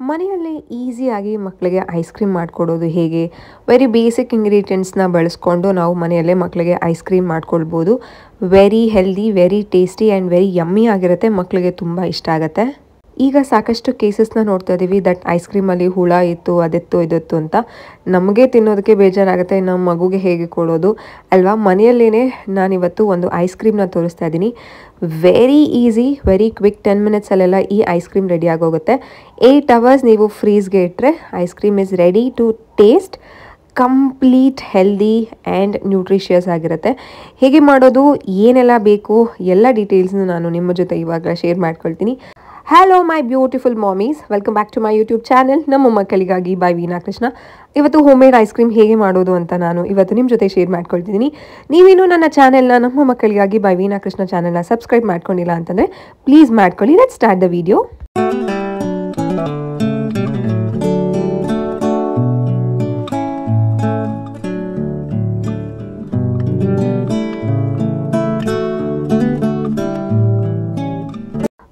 ಮನೆಯಲ್ಲೇ ಈಸಿಯಾಗಿ ಮಕ್ಕಳಿಗೆ ಐಸ್ ಕ್ರೀಮ್ ಮಾಡಿಕೊಡೋದು ಹೇಗೆ, ವೆರಿ ಬೇಸಿಕ್ ಇಂಗ್ರೀಡಿಯೆಂಟ್ಸ್ನ ಬಳಸ್ಕೊಂಡು ನಾವು ಮನೆಯಲ್ಲೇ ಮಕ್ಕಳಿಗೆ ಐಸ್ ಕ್ರೀಮ್ ಮಾಡ್ಕೊಳ್ಬೋದು. Very healthy, very tasty and very yummy ಆಗಿರುತ್ತೆ. ಮಕ್ಕಳಿಗೆ ತುಂಬ ಇಷ್ಟ ಆಗುತ್ತೆ. ಈಗ ಸಾಕಷ್ಟು ಕೇಸಸ್ನ ನೋಡ್ತಾ ಇದ್ದೀವಿ ದಟ್ ಐಸ್ ಕ್ರೀಮಲ್ಲಿ ಹುಳ ಇತ್ತು, ಅದಿತ್ತು ಇದಿತ್ತು ಅಂತ. ನಮಗೆ ತಿನ್ನೋದಕ್ಕೆ ಬೇಜಾರಾಗುತ್ತೆ, ನಮ್ಮ ಮಗುಗೆ ಹೇಗೆ ಕೊಡೋದು ಅಲ್ವಾ. ಮನೆಯಲ್ಲೇ ನಾನಿವತ್ತು ಒಂದು ಐಸ್ ಕ್ರೀಮ್ನ ತೋರಿಸ್ತಾ ಇದ್ದೀನಿ. ವೆರಿ ಈಸಿ, ವೆರಿ ಕ್ವಿಕ್, 10 ಮಿನಿಟ್ಸಲ್ಲೆಲ್ಲ ಈ ಐಸ್ ಕ್ರೀಮ್ ರೆಡಿ ಆಗೋಗುತ್ತೆ. 8 ಅವರ್ಸ್ ನೀವು ಫ್ರೀಸ್ಗೆ ಇಟ್ಟರೆ ice cream is ready to taste. Complete healthy and nutritious ಆಗಿರುತ್ತೆ. ಹೇಗೆ ಮಾಡೋದು, ಏನೆಲ್ಲ ಬೇಕು, ಎಲ್ಲ ಡೀಟೇಲ್ಸ್ನ ನಾನು ನಿಮ್ಮ ಜೊತೆ ಇವಾಗ ಶೇರ್ ಮಾಡ್ಕೊಳ್ತೀನಿ. Hello my beautiful mommies, welcome back to my YouTube channel ನಮ್ಮ ಮಕ್ಕಳಿಗಾಗಿ ಬೈ ವೀನಾ ಕೃಷ್ಣ. ಇವತ್ತು ಹೋಮ್ ಮೇಡ್ ಐಸ್ ಕ್ರೀಮ್ ಹೇಗೆ ಮಾಡೋದು ಅಂತ ನಾನು ಇವತ್ತು ನಿಮ್ಮ ಜೊತೆ ಶೇರ್ ಮಾಡ್ಕೊಳ್ತಿದ್ದೀನಿ. ನೀವೇನು ನನ್ನ ಚಾನೆಲ್ನ ನಮ್ಮ ಮಕ್ಕಳಿಗಾಗಿ ಬೈ ವೀನಾ ಕೃಷ್ಣ ಚಾನೆಲ್ನ ಸಬ್ಸ್ಕ್ರೈಬ್ ಮಾಡ್ಕೊಂಡಿಲ್ಲ ಅಂತಂದರೆ ಪ್ಲೀಸ್ ಮಾಡ್ಕೊಳ್ಳಿ. Let's start the video.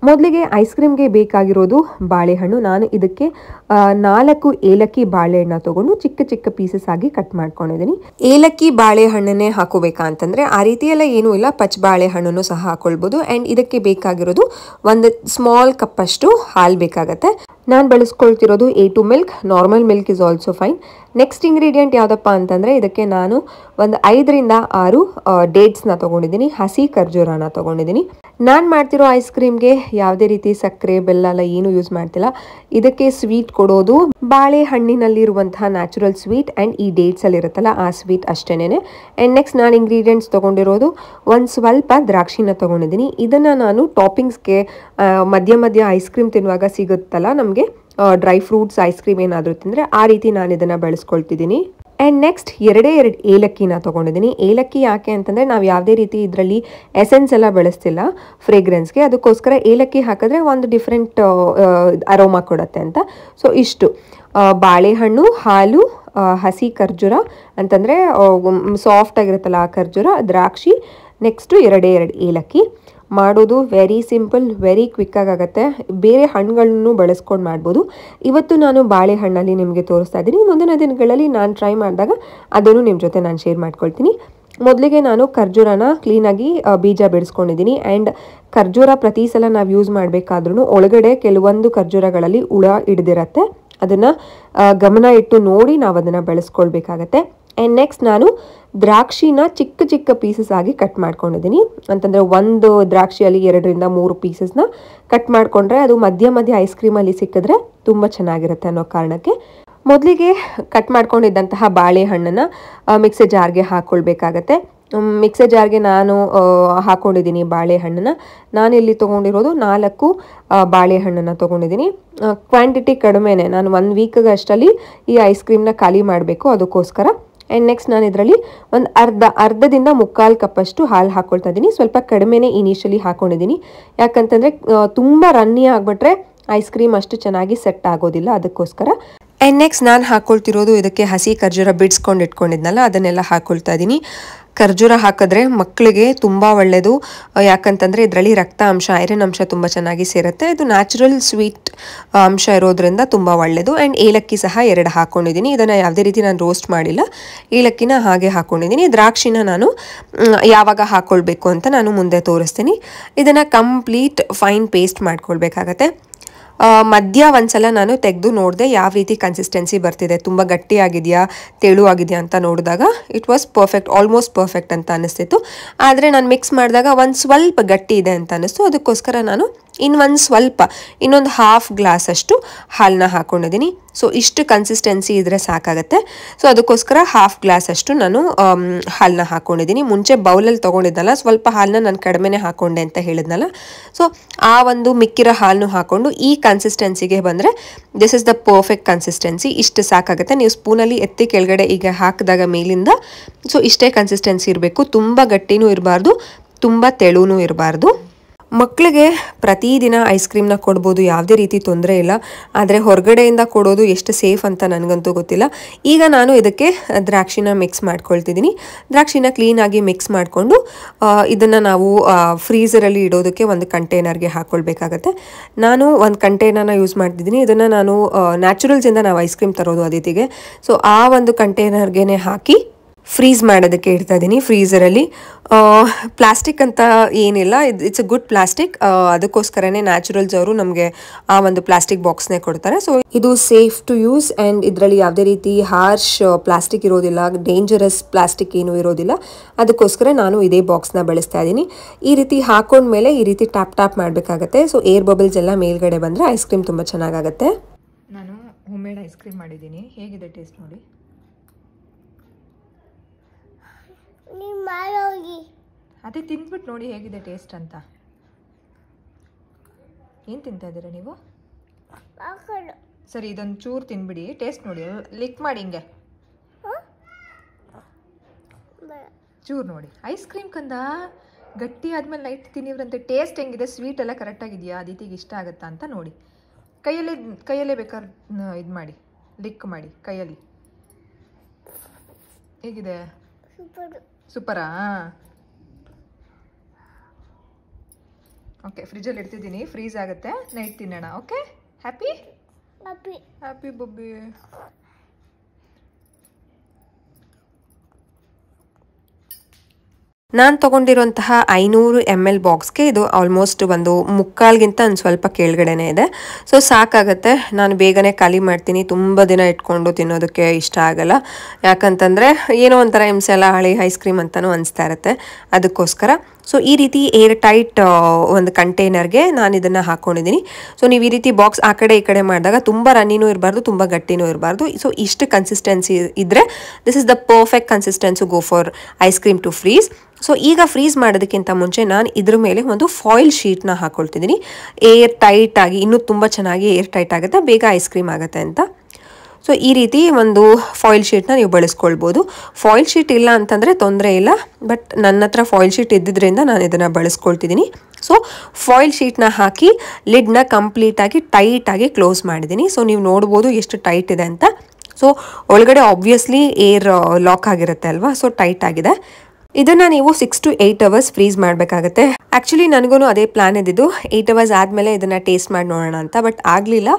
ಮೊದಲಿಗೆ ಐಸ್ ಕ್ರೀಮ್ಗೆ ಬೇಕಾಗಿರೋದು ಬಾಳೆಹಣ್ಣು. ನಾನು ಇದಕ್ಕೆ 4 ಏಲಕ್ಕಿ ಬಾಳೆಹಣ್ಣು ತಗೊಂಡು ಚಿಕ್ಕ ಚಿಕ್ಕ ಪೀಸಸ್ ಆಗಿ ಕಟ್ ಮಾಡ್ಕೊಂಡಿದ್ದೀನಿ. ಏಲಕ್ಕಿ ಬಾಳೆಹಣ್ಣನ್ನೇ ಹಾಕೋಬೇಕಾ ಅಂತಂದರೆ ಆ ರೀತಿಯೆಲ್ಲ ಏನೂ ಇಲ್ಲ, ಪಚ್ಚ ಬಾಳೆಹಣ್ಣನ್ನು ಸಹ ಹಾಕೊಳ್ಬೋದು. ಆ್ಯಂಡ್ ಇದಕ್ಕೆ ಬೇಕಾಗಿರೋದು ಒಂದು ಸ್ಮಾಲ್ ಕಪ್ಪಷ್ಟು ಹಾಲು ಬೇಕಾಗತ್ತೆ. ನಾನು ಬಳಸ್ಕೊಳ್ತಿರೋದು A2 milk, normal milk is also fine. Next ingredient ಯಾವುದಪ್ಪ ಅಂತಂದರೆ ಇದಕ್ಕೆ ನಾನು ಒಂದು 5 ರಿಂದ 6 ಡೇಟ್ಸ್ನ ತೊಗೊಂಡಿದ್ದೀನಿ, ಹಸಿ ಖರ್ಜೂರನ ತೊಗೊಂಡಿದ್ದೀನಿ. ನಾನು ಮಾಡ್ತಿರೋ ಐಸ್ ಕ್ರೀಮ್ಗೆ ಯಾವುದೇ ರೀತಿ ಸಕ್ಕರೆ ಬೆಲ್ಲ ಎಲ್ಲ ಏನೂ ಯೂಸ್ ಮಾಡ್ತಿಲ್ಲ. ಇದಕ್ಕೆ ಸ್ವೀಟ್ ಕೊಡೋದು ಬಾಳೆಹಣ್ಣಿನಲ್ಲಿರುವಂತಹ ನ್ಯಾಚುರಲ್ ಸ್ವೀಟ್ ಆ್ಯಂಡ್ ಈ ಡೇಟ್ಸಲ್ಲಿ ಇರುತ್ತಲ್ಲ ಆ ಸ್ವೀಟ್ ಅಷ್ಟೇನೆ. ಆ್ಯಂಡ್ ನೆಕ್ಸ್ಟ್ ನಾನು ಇಂಗ್ರೀಡಿಯೆಂಟ್ಸ್ ತೊಗೊಂಡಿರೋದು ಒಂದು ಸ್ವಲ್ಪ ದ್ರಾಕ್ಷಿನ ತೊಗೊಂಡಿದ್ದೀನಿ. ಇದನ್ನು ನಾನು ಟಾಪಿಂಗ್ಸ್ಗೆ ಮಧ್ಯ ಐಸ್ ಕ್ರೀಮ್ ತಿನ್ನುವಾಗ ಸಿಗುತ್ತಲ್ಲ ನಮಗೆ ಡ್ರೈ ಫ್ರೂಟ್ಸ್ ಐಸ್ ಕ್ರೀಮ್ ಏನಾದರೂ ತಿಂದರೆ ಆ ರೀತಿ ನಾನು ಇದನ್ನು ಬಳಸ್ಕೊಳ್ತಿದ್ದೀನಿ. ಆ್ಯಂಡ್ ನೆಕ್ಸ್ಟ್ 2 ಏಲಕ್ಕಿನ ತೊಗೊಂಡಿದ್ದೀನಿ. ಏಲಕ್ಕಿ ಯಾಕೆ ಅಂತಂದರೆ ನಾವು ಯಾವುದೇ ರೀತಿ ಇದರಲ್ಲಿ ಎಸೆನ್ಸ್ ಎಲ್ಲ ಬಳಸ್ತಿಲ್ಲ ಫ್ರೇಗ್ರೆನ್ಸ್ಗೆ, ಅದಕ್ಕೋಸ್ಕರ ಏಲಕ್ಕಿ ಹಾಕಿದ್ರೆ ಒಂದು ಡಿಫ್ರೆಂಟ್ ಅರೋಮಾ ಕೊಡುತ್ತೆ ಅಂತ. ಸೊ ಇಷ್ಟು ಬಾಳೆಹಣ್ಣು, ಹಾಲು, ಹಸಿ ಖರ್ಜೂರ ಅಂತಂದರೆ ಸಾಫ್ಟ್ ಆಗಿರುತ್ತಲ್ಲ ಆ ಖರ್ಜೂರ, ದ್ರಾಕ್ಷಿ, ನೆಕ್ಸ್ಟು 2 ಏಲಕ್ಕಿ. ಮಾಡೋದು ವೆರಿ ಸಿಂಪಲ್, ವೆರಿ ಕ್ವಿಕ್ಕಾಗಿ ಆಗುತ್ತೆ. ಬೇರೆ ಹಣ್ಣುಗಳನ್ನು ಬಳಸ್ಕೊಂಡು ಮಾಡ್ಬೋದು. ಇವತ್ತು ನಾನು ಬಾಳೆಹಣ್ಣಲ್ಲಿ ನಿಮಗೆ ತೋರಿಸ್ತಾ ಇದ್ದೀನಿ. ಮುಂದಿನ ದಿನಗಳಲ್ಲಿ ನಾನು ಟ್ರೈ ಮಾಡಿದಾಗ ಅದನ್ನು ನಿಮ್ಮ ಜೊತೆ ನಾನು ಶೇರ್ ಮಾಡ್ಕೊಳ್ತೀನಿ. ಮೊದಲಿಗೆ ನಾನು ಖರ್ಜೂರನ ಕ್ಲೀನಾಗಿ ಬೀಜ ಬಿಡಿಸ್ಕೊಂಡಿದ್ದೀನಿ. ಆ್ಯಂಡ್ ಖರ್ಜೂರ ಪ್ರತಿ ಸಲ ನಾವು ಯೂಸ್ ಮಾಡಬೇಕಾದ್ರೂ ಒಳಗಡೆ ಕೆಲವೊಂದು ಖರ್ಜೂರಗಳಲ್ಲಿ ಹುಳ ಹಿಡಿದಿರತ್ತೆ. ಅದನ್ನು ಗಮನ ಇಟ್ಟು ನೋಡಿ ನಾವು ಅದನ್ನು ಬಳಸ್ಕೊಳ್ಬೇಕಾಗತ್ತೆ. ಆ್ಯಂಡ್ ನೆಕ್ಸ್ಟ್ ನಾನು ದ್ರಾಕ್ಷಿನ ಚಿಕ್ಕ ಚಿಕ್ಕ ಪೀಸಸ್ ಆಗಿ ಕಟ್ ಮಾಡ್ಕೊಂಡಿದ್ದೀನಿ. ಅಂತಂದರೆ ಒಂದು ದ್ರಾಕ್ಷಿಯಲ್ಲಿ 2 ರಿಂದ 3 ಪೀಸಸ್ನ ಕಟ್ ಮಾಡಿಕೊಂಡ್ರೆ ಅದು ಮಧ್ಯ ಐಸ್ ಕ್ರೀಮಲ್ಲಿ ಸಿಕ್ಕಿದ್ರೆ ತುಂಬ ಚೆನ್ನಾಗಿರುತ್ತೆ ಅನ್ನೋ ಕಾರಣಕ್ಕೆ ಮೊದಲಿಗೆ ಕಟ್ ಮಾಡ್ಕೊಂಡಿದ್ದಂತಹ ಬಾಳೆಹಣ್ಣನ್ನು ಮಿಕ್ಸರ್ ಜಾರ್ಗೆ ಹಾಕ್ಕೊಳ್ಬೇಕಾಗತ್ತೆ. ಮಿಕ್ಸರ್ ಜಾರ್ಗೆ ನಾನು ಹಾಕ್ಕೊಂಡಿದ್ದೀನಿ ಬಾಳೆಹಣ್ಣನ್ನು. ನಾನಿಲ್ಲಿ ತೊಗೊಂಡಿರೋದು 4 ಬಾಳೆಹಣ್ಣನ್ನು ತೊಗೊಂಡಿದ್ದೀನಿ. ಕ್ವಾಂಟಿಟಿ ಕಡಿಮೆನೇ, ನಾನು 1 ವೀಕ್ಗೆ ಅಷ್ಟರಲ್ಲಿ ಈ ಐಸ್ ಕ್ರೀಮ್ನ ಖಾಲಿ ಮಾಡಬೇಕು, ಅದಕ್ಕೋಸ್ಕರ. ಆ್ಯಂಡ್ ನೆಕ್ಸ್ಟ್ ನಾನು ಇದರಲ್ಲಿ ಒಂದು ಅರ್ಧದಿಂದ 3/4 ಕಪ್ಪಷ್ಟು ಹಾಲು ಹಾಕ್ಕೊಳ್ತಾ ಇದ್ದೀನಿ. ಸ್ವಲ್ಪ ಕಡಿಮೆನೇ ಇನಿಷಿಯಲಿ ಹಾಕ್ಕೊಂಡಿದ್ದೀನಿ, ಯಾಕಂತಂದರೆ ತುಂಬ ರನ್ನಿ ಆಗಿಬಿಟ್ರೆ ಐಸ್ ಕ್ರೀಮ್ ಅಷ್ಟು ಚೆನ್ನಾಗಿ ಸೆಟ್ ಆಗೋದಿಲ್ಲ, ಅದಕ್ಕೋಸ್ಕರ. ಆ್ಯಂಡ್ ನೆಕ್ಸ್ಟ್ ನಾನು ಹಾಕ್ಕೊಳ್ತಿರೋದು ಇದಕ್ಕೆ ಹಸಿ ಖರ್ಜೂರ ಬಿಡಿಸ್ಕೊಂಡು ಇಟ್ಕೊಂಡಿದ್ನಲ್ಲ ಅದನ್ನೆಲ್ಲ ಹಾಕ್ಕೊಳ್ತಾ ಇದ್ದೀನಿ. ಖರ್ಜೂರ ಹಾಕಿದ್ರೆ ಮಕ್ಕಳಿಗೆ ತುಂಬ ಒಳ್ಳೆಯದು, ಯಾಕಂತಂದರೆ ಇದರಲ್ಲಿ ರಕ್ತ ಅಂಶ, ಐರನ್ ಅಂಶ ತುಂಬ ಚೆನ್ನಾಗಿ ಸೇರುತ್ತೆ. ಇದು ನ್ಯಾಚುರಲ್ ಸ್ವೀಟ್ ಅಂಶ ಇರೋದ್ರಿಂದ ತುಂಬ ಒಳ್ಳೆಯದು. ಆ್ಯಂಡ್ ಏಲಕ್ಕಿ ಸಹ 2 ಹಾಕ್ಕೊಂಡಿದ್ದೀನಿ. ಇದನ್ನು ಯಾವುದೇ ರೀತಿ ನಾನು ರೋಸ್ಟ್ ಮಾಡಿಲ್ಲ, ಏಲಕ್ಕಿನ ಹಾಗೆ ಹಾಕ್ಕೊಂಡಿದ್ದೀನಿ. ದ್ರಾಕ್ಷಿನ ನಾನು ಯಾವಾಗ ಹಾಕ್ಕೊಳ್ಬೇಕು ಅಂತ ನಾನು ಮುಂದೆ ತೋರಿಸ್ತೀನಿ. ಇದನ್ನು ಕಂಪ್ಲೀಟ್ ಫೈನ್ ಪೇಸ್ಟ್ ಮಾಡ್ಕೊಳ್ಬೇಕಾಗತ್ತೆ. ಮಧ್ಯ ಒಂದ್ಸಲ ನಾನು ತೆಗೆದು ನೋಡಿದೆ ಯಾವ ರೀತಿ ಕನ್ಸಿಸ್ಟೆನ್ಸಿ ಬರ್ತಿದೆ, ತುಂಬ ಗಟ್ಟಿಯಾಗಿದೆಯಾ ತೆಳುವಾಗಿದೆಯಾ ಅಂತ ನೋಡಿದಾಗ it was perfect, almost perfect ಅಂತ ಅನ್ನಿಸ್ತಿತ್ತು. ಆದರೆ ನಾನು ಮಿಕ್ಸ್ ಮಾಡಿದಾಗ ಒಂದು ಸ್ವಲ್ಪ ಗಟ್ಟಿ ಇದೆ ಅಂತ ಅನ್ನಿಸ್ತು. ಅದಕ್ಕೋಸ್ಕರ ನಾನು ಇನ್ನೊಂದು ½ ಗ್ಲಾಸಷ್ಟು ಹಾಲನ್ನ ಹಾಕ್ಕೊಂಡಿದ್ದೀನಿ. ಸೊ ಇಷ್ಟು ಕನ್ಸಿಸ್ಟೆನ್ಸಿ ಇದ್ದರೆ ಸಾಕಾಗುತ್ತೆ. ಸೊ ಅದಕ್ಕೋಸ್ಕರ ½ ಗ್ಲಾಸಷ್ಟು ನಾನು ಹಾಲನ್ನ ಹಾಕ್ಕೊಂಡಿದ್ದೀನಿ. ಮುಂಚೆ ಬೌಲಲ್ಲಿ ತೊಗೊಂಡಿದ್ದಲ್ಲ, ಸ್ವಲ್ಪ ಹಾಲನ್ನ ನಾನು ಕಡಿಮೆನೇ ಹಾಕ್ಕೊಂಡೆ ಅಂತ ಹೇಳಿದ್ನಲ್ಲ. ಸೊ ಆ ಒಂದು ಮಿಕ್ಕಿರೋ ಹಾಲನ್ನು ಹಾಕ್ಕೊಂಡು ಈ ಕನ್ಸಿಸ್ಟೆನ್ಸಿಗೆ ಬಂದರೆ this is the perfect consistency. ಇಷ್ಟು ಸಾಕಾಗುತ್ತೆ. ನೀವು ಸ್ಪೂನಲ್ಲಿ ಎತ್ತಿ ಕೆಳಗಡೆ ಈಗ ಹಾಕಿದಾಗ ಮೇಲಿಂದ ಸೊ ಇಷ್ಟೇ ಕನ್ಸಿಸ್ಟೆನ್ಸಿ ಇರಬೇಕು. ತುಂಬ ಗಟ್ಟಿನೂ ಇರಬಾರ್ದು, ತುಂಬ ತೆಳುನೂ ಇರಬಾರ್ದು. ಮಕ್ಕಳಿಗೆ ಪ್ರತಿದಿನ ಐಸ್ ಕ್ರೀಮ್ನ ಕೊಡ್ಬೋದು, ಯಾವುದೇ ರೀತಿ ತೊಂದರೆ ಇಲ್ಲ. ಆದರೆ ಹೊರಗಡೆಯಿಂದ ಕೊಡೋದು ಎಷ್ಟು ಸೇಫ್ ಅಂತ ನನಗಂತೂ ಗೊತ್ತಿಲ್ಲ. ಈಗ ನಾನು ಇದಕ್ಕೆ ದ್ರಾಕ್ಷಿನ ಮಿಕ್ಸ್ ಮಾಡ್ಕೊಳ್ತಿದ್ದೀನಿ. ದ್ರಾಕ್ಷಿನ ಕ್ಲೀನಾಗಿ ಮಿಕ್ಸ್ ಮಾಡಿಕೊಂಡು ಇದನ್ನು ನಾವು ಫ್ರೀಝರಲ್ಲಿ ಇಡೋದಕ್ಕೆ ಒಂದು ಕಂಟೈನರ್ಗೆ ಹಾಕ್ಕೊಳ್ಬೇಕಾಗತ್ತೆ. ನಾನು ಒಂದು ಕಂಟೈನರ್ನ ಯೂಸ್ ಮಾಡ್ತಿದ್ದೀನಿ. ಇದನ್ನು ನಾನು ನ್ಯಾಚುರಲ್ಸಿಂದ ನಾವು ಐಸ್ ಕ್ರೀಮ್ ತರೋದು ಅದಿತಿಗೆ. ಸೊ ಆ ಒಂದು ಕಂಟೈನರ್ಗೆ ಹಾಕಿ ಫ್ರೀಸ್ ಮಾಡೋದಕ್ಕೆ ಇಡ್ತಾ ಇದ್ದೀನಿ ಫ್ರೀಝರಲ್ಲಿ. ಪ್ಲಾಸ್ಟಿಕ್ ಅಂತ ಏನಿಲ್ಲ, ಇಟ್ಸ್ ಅ ಗುಡ್ ಪ್ಲಾಸ್ಟಿಕ್. ಅದಕ್ಕೋಸ್ಕರನೇ ನ್ಯಾಚುರಲ್ಸ್ ಅವರು ನಮಗೆ ಆ ಒಂದು ಪ್ಲಾಸ್ಟಿಕ್ ಬಾಕ್ಸ್ನೇ ಕೊಡ್ತಾರೆ. ಸೊ ಇದು ಸೇಫ್ ಟು ಯೂಸ್ ಆ್ಯಂಡ್ ಇದರಲ್ಲಿ ಯಾವುದೇ ರೀತಿ ಹಾರ್ಶ್ ಪ್ಲಾಸ್ಟಿಕ್ ಇರೋದಿಲ್ಲ, ಡೇಂಜರಸ್ ಪ್ಲಾಸ್ಟಿಕ್ ಏನೂ ಇರೋದಿಲ್ಲ. ಅದಕ್ಕೋಸ್ಕರ ನಾನು ಇದೇ ಬಾಕ್ಸ್ನ ಬಳಸ್ತಾ ಇದ್ದೀನಿ. ಈ ರೀತಿ ಹಾಕೊಂಡ್ಮೇಲೆ ಈ ರೀತಿ ಟ್ಯಾಪ್ ಮಾಡಬೇಕಾಗತ್ತೆ. ಸೊ ಏರ್ ಬಬಲ್ಸ್ ಎಲ್ಲ ಮೇಲ್ಗಡೆ ಬಂದರೆ ಐಸ್ ಕ್ರೀಮ್ ತುಂಬ ಚೆನ್ನಾಗಾಗತ್ತೆ. ನಾನು ಹೋಮ್ ಮೇಡ್ ಐಸ್ ಕ್ರೀಮ್ ಮಾಡಿದ್ದೀನಿ. ಹೇಗಿದೆ ಟೇಸ್ಟ್ ನೋಡಿ. ಅದೇ ತಿಂದ್ಬಿಟ್ಟು ನೋಡಿ ಹೇಗಿದೆ ಟೇಸ್ಟ್ ಅಂತ. ಏನು ತಿಂತಾ ಇದ್ದೀರಾ ನೀವು? ಸರಿ, ಇದೊಂದು ಚೂರು ತಿನ್ಬಿಡಿ, ಟೇಸ್ಟ್ ನೋಡಿ, ಲಿಕ್ ಮಾಡಿ ಹಿಂಗೆ ಚೂರು ನೋಡಿ. ಐಸ್ ಕ್ರೀಮ್ ಕಂದ ಗಟ್ಟಿ ಆದ್ಮೇಲೆ ಲೈಟ್ ತಿನ್ನಿವ್ರಂತೆ. ಟೇಸ್ಟ್ ಹೆಂಗಿದೆ, ಸ್ವೀಟ್ ಎಲ್ಲ ಕರೆಕ್ಟಾಗಿದೆಯಾ, ಅದಿತಿಗೆ ಇಷ್ಟ ಆಗುತ್ತಾ ಅಂತ ನೋಡಿ. ಕೈಯಲ್ಲೇ ಬೇಕಾದ್ರೆ ಇದು ಮಾಡಿ, ಲಿಕ್ ಮಾಡಿ ಕೈಯಲ್ಲಿ. ಹೇಗಿದೆ? ಸೂಪರಾ? ಓಕೆ, ಫ್ರಿಜ್ಜಲ್ಲಿ ಇಡ್ತಿದ್ದೀನಿ, ಫ್ರೀಸ್ ಆಗುತ್ತೆ, ನೈಟ್ ತಿನ್ನೋಣ. ಓಕೆ, ಹ್ಯಾಪಿ ಹ್ಯಾಪಿ ಬಬ್ಬಿ. ನಾನು ತೊಗೊಂಡಿರುವಂತಹ 500 ml ಬಾಕ್ಸ್ಗೆ ಇದು ಆಲ್ಮೋಸ್ಟ್ ಒಂದು ಮುಕ್ಕಾಲ್ಗಿಂತ ಒಂದು ಸ್ವಲ್ಪ ಕೆಳಗಡೆನೇ ಇದೆ. ಸೊ ಸಾಕಾಗತ್ತೆ. ನಾನು ಬೇಗನೆ ಖಾಲಿ ಮಾಡ್ತೀನಿ. ತುಂಬ ದಿನ ಇಟ್ಕೊಂಡು ತಿನ್ನೋದಕ್ಕೆ ಇಷ್ಟ ಆಗಲ್ಲ. ಯಾಕಂತಂದರೆ ಏನೋ ಒಂಥರ ಹಿಂಸೆ ಎಲ್ಲ, ಹಳೆ ಐಸ್ ಕ್ರೀಮ್ ಅಂತಲೂ ಅನಿಸ್ತಾ ಇರುತ್ತೆ. ಅದಕ್ಕೋಸ್ಕರ ಸೊ ಈ ರೀತಿ ಏರ್ ಟೈಟ್ ಒಂದು ಕಂಟೈನರ್ಗೆ ನಾನು ಇದನ್ನು ಹಾಕ್ಕೊಂಡಿದ್ದೀನಿ. ಸೊ ನೀವು ಈ ರೀತಿ ಬಾಕ್ಸ್ ಆ ಕಡೆ ಈ ಕಡೆ ಮಾಡಿದಾಗ ತುಂಬ ರನ್ನಿನೂ ಇರಬಾರ್ದು, ತುಂಬ ಗಟ್ಟಿನೂ ಇರಬಾರ್ದು. ಸೊ ಇಷ್ಟು ಕನ್ಸಿಸ್ಟೆನ್ಸಿ ಇದ್ದರೆ this is the perfect consistency go for ice cream to freeze. So ಈಗ ಫ್ರೀಸ್ ಮಾಡೋದಕ್ಕಿಂತ ಮುಂಚೆ ನಾನು ಇದ್ರ ಮೇಲೆ ಒಂದು ಫಾಯಿಲ್ ಶೀಟ್ನ ಹಾಕ್ಕೊಳ್ತಿದ್ದೀನಿ. ಏರ್ ಟೈಟ್ ಆಗಿ, ಇನ್ನೂ ತುಂಬ ಚೆನ್ನಾಗಿ ಏರ್ ಟೈಟ್ ಆಗುತ್ತೆ, ಬೇಗ ಐಸ್ ಕ್ರೀಮ್ ಆಗುತ್ತೆ ಅಂತ. ಸೊ ಈ ರೀತಿ ಒಂದು ಫಾಯಿಲ್ ಶೀಟ್ನ ನೀವು ಬಳಸ್ಕೊಳ್ಬೋದು. ಫಾಯಿಲ್ ಶೀಟ್ ಇಲ್ಲ ಅಂತಂದರೆ ತೊಂದರೆ ಇಲ್ಲ, ಬಟ್ ನನ್ನ ಹತ್ರ ಫಾಯಿಲ್ ಶೀಟ್ ಇದ್ದಿದ್ದರಿಂದ ನಾನು ಇದನ್ನು ಬಳಸ್ಕೊಳ್ತಿದ್ದೀನಿ. ಸೊ ಫಾಯಿಲ್ ಶೀಟ್ನ ಹಾಕಿ ಲಿಡ್ನ ಕಂಪ್ಲೀಟಾಗಿ ಟೈಟಾಗಿ ಕ್ಲೋಸ್ ಮಾಡಿದ್ದೀನಿ. ಸೊ ನೀವು ನೋಡ್ಬೋದು ಎಷ್ಟು ಟೈಟ್ ಇದೆ ಅಂತ. ಸೊ ಒಳಗಡೆ ಆಬ್ವಿಯಸ್ಲಿ ಏರ್ ಲಾಕ್ ಆಗಿರುತ್ತೆ ಅಲ್ವಾ, ಸೊ ಟೈಟ್ ಆಗಿದೆ. ಇದನ್ನು ನೀವು 6 to 8 hours ಫ್ರೀಸ್ ಮಾಡಬೇಕಾಗತ್ತೆ. ಆ್ಯಕ್ಚುಲಿ ನನಗೂ ಅದೇ ಪ್ಲಾನ್ ಇದ್ದಿದ್ದು, 8 hours ಆದಮೇಲೆ ಇದನ್ನು ಟೇಸ್ಟ್ ಮಾಡಿ ನೋಡೋಣ ಅಂತ. ಬಟ್ ಆಗಲಿಲ್ಲ.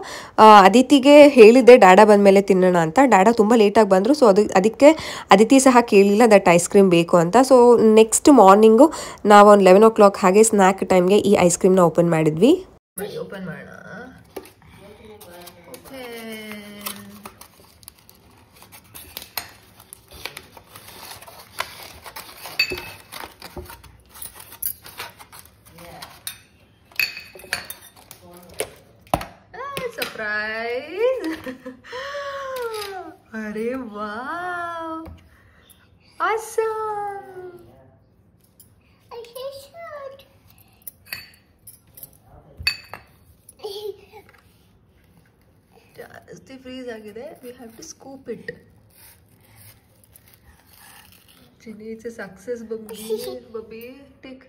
ಅದಿತಿಗೆ ಹೇಳಿದ್ದೆ ಡಾಡಾ ಬಂದಮೇಲೆ ತಿನ್ನೋಣ ಅಂತ. ಡಾಡಾ ತುಂಬ ಲೇಟಾಗಿ ಬಂದರು. ಸೊ ಅದಕ್ಕೆ ಅದಿತಿ ಸಹ ಕೇಳಲಿಲ್ಲ ದಟ್ ಐಸ್ ಕ್ರೀಮ್ ಬೇಕು ಅಂತ. ಸೊ ನೆಕ್ಸ್ಟ್ ಮಾರ್ನಿಂಗು ನಾವು ಒಂದು 11 o'clock ಹಾಗೆ ಸ್ನ್ಯಾಕ್ ಟೈಮ್ಗೆ ಈ ಐಸ್ ಕ್ರೀಮ್ನ ಓಪನ್ ಮಾಡಿದ್ವಿ. ಓಪನ್ ಮಾಡೋಣ. Surprise! अरे वाह! Awesome! ಜಾಸ್ತಿ ಫ್ರೀಸ್ ಆಗಿದೆ. We have to scoop it. Chini, it's a success, Bobby. Take.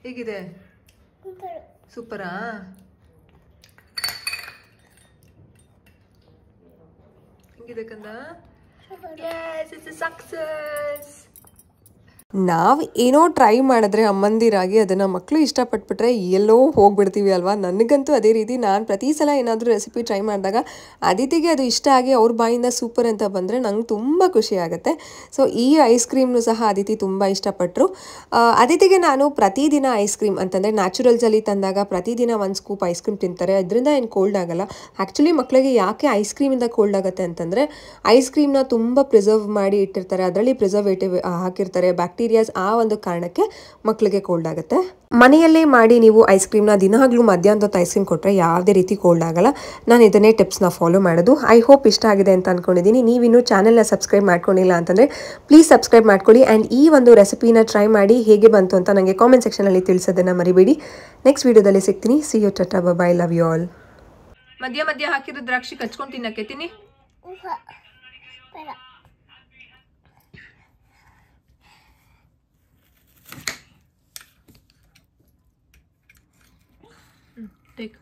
ಹೇಗಿದೆ? ಸೂಪರಾ? ಹೇಗಿದೆ ಕಂದ? Yes, it's a success. ನಾವು ಏನೋ ಟ್ರೈ ಮಾಡಿದ್ರೆ ಅಮ್ಮಂದಿರಾಗಿ ಅದನ್ನು ಮಕ್ಕಳು ಇಷ್ಟಪಟ್ಬಿಟ್ರೆ ಎಲ್ಲೋ ಹೋಗ್ಬಿಡ್ತೀವಿ ಅಲ್ವಾ. ನನಗಂತೂ ಅದೇ ರೀತಿ. ನಾನು ಪ್ರತಿ ಸಲ ಏನಾದರೂ ರೆಸಿಪಿ ಟ್ರೈ ಮಾಡಿದಾಗ ಅದಿತಿಗೆ ಅದು ಇಷ್ಟ ಆಗಿ ಅವ್ರ ಬಾಯಿಂದ ಸೂಪರ್ ಅಂತ ಬಂದರೆ ನಂಗೆ ತುಂಬ ಖುಷಿ ಆಗುತ್ತೆ. ಸೊ ಈ ಐಸ್ ಕ್ರೀಮ್ನು ಸಹ ಅದಿತಿ ತುಂಬ ಇಷ್ಟಪಟ್ಟರು. ಅದಿತಿಗೆ ನಾನು ಪ್ರತಿದಿನ ಐಸ್ ಕ್ರೀಮ್ ಅಂತಂದರೆ ನ್ಯಾಚುರಲ್ಸಲ್ಲಿ ತಂದಾಗ ಪ್ರತಿದಿನ ಒಂದು ಸ್ಕೂಪ್ ಐಸ್ ಕ್ರೀಮ್ ತಿಂತಾರೆ. ಅದರಿಂದ ಏನು ಕೋಲ್ಡ್ ಆಗಲ್ಲ. ಆ್ಯಕ್ಚುಲಿ ಮಕ್ಕಳಿಗೆ ಯಾಕೆ ಐಸ್ ಕ್ರೀಮಿಂದ ಕೋಲ್ಡ್ ಆಗುತ್ತೆ ಅಂತಂದರೆ ಐಸ್ ಕ್ರೀಮ್ನ ತುಂಬ ಪ್ರಿಸರ್ವ್ ಮಾಡಿ ಇಟ್ಟಿರ್ತಾರೆ, ಅದರಲ್ಲಿ ಪ್ರಿಸರ್ವೇಟಿವ್ ಹಾಕಿರ್ತಾರೆ, ಬ್ಯಾಕ್ಟೀರಿಯಾಸ್. ಆ ಒಂದು ಕಾರಣಕ್ಕೆ ಮಕ್ಕಳಿಗೆ ಕೋಲ್ಡ್ ಆಗುತ್ತೆ. ಮನೆಯಲ್ಲೇ ಮಾಡಿ ನೀವು ಐಸ್ ಕ್ರೀಮ್ನ ದಿನಾಗಲೂ ಮಧ್ಯಾಹ್ನದ ಐಸ್ ಕ್ರೀಮ್ ಕೊಟ್ಟರೆ ಯಾವುದೇ ರೀತಿ ಕೋಲ್ಡ್ ಆಗಲ್ಲ. ನಾನು ಇದನ್ನೇ ಟಿಪ್ಸ್ನ ಫಾಲೋ ಮಾಡೋದು. ಐ ಹೋಪ್ ಇಷ್ಟ ಆಗಿದೆ ಅಂತ ಅಂದ್ಕೊಂಡಿದ್ದೀನಿ. ನೀವಿನ್ನೂ ಚಾನಲ್ನ ಸಬ್ಸ್ಕ್ರೈಬ್ ಮಾಡ್ಕೊಂಡಿಲ್ಲ ಅಂತಂದರೆ ಪ್ಲೀಸ್ ಸಬ್ಸ್ಕ್ರೈಬ್ ಮಾಡ್ಕೊಳ್ಳಿ. ಆ್ಯಂಡ್ ಈ ಒಂದು ರೆಸಿಪಿನ ಟ್ರೈ ಮಾಡಿ ಹೇಗೆ ಬಂತು ಅಂತ ನನಗೆ ಕಾಮೆಂಟ್ ಸೆಕ್ಷನಲ್ಲಿ ತಿಳಿಸೋದನ್ನು ಮರಿಬೇಡಿ. ನೆಕ್ಸ್ಟ್ ವೀಡಿಯೋದಲ್ಲಿ ಸಿಗ್ತೀನಿ. See you, tata, bye, love you all. ಮಧ್ಯ ಹಾಕಿರೋ ದ್ರಾಕ್ಷಿ ಕಚ್ಕೊಂಡು ತಿನ್ನಕ್ಕೆ ತಿನ್ನಿ. ಟೇಕ್.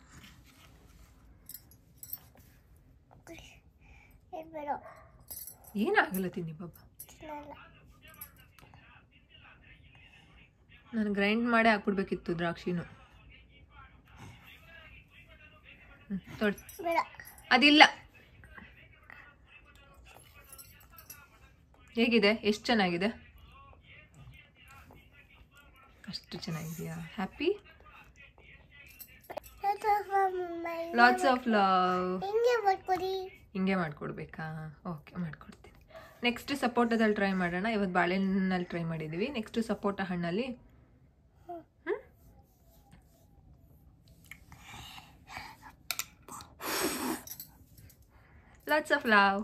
ಏನಾಗಲ್ಲ ತಿನ್ನಿ ಬಾಬಾ. ನಾನು ಗ್ರೈಂಡ್ ಮಾಡಿ ಹಾಕ್ಬಿಡ್ಬೇಕಿತ್ತು ದ್ರಾಕ್ಷಿನೂ. ಅದಿಲ್ಲ. ಹೇಗಿದೆ? ಎಷ್ಟು ಚೆನ್ನಾಗಿದೆ? ಅಷ್ಟು ಚೆನ್ನಾಗಿದೆಯಾ? ಹ್ಯಾಪಿ? Lots of love. ಹಿಂಗೆ ಮಾಡ್ಕೊಡ್ಬೇಕಾ? ಓಕೆ, ಮಾಡ್ಕೊಡ್ತೀನಿ. ನೆಕ್ಸ್ಟ್ ಸಪೋಟದಲ್ಲಿ ಟ್ರೈ ಮಾಡೋಣ. ಇವತ್ತು ಬಾಳೆಹಣ್ಣಲ್ಲಿ ಟ್ರೈ ಮಾಡಿದ್ದೀವಿ. ನೆಕ್ಸ್ಟ್ ಸಪೋಟ ಹಣ್ಣಲ್ಲಿ lots of love.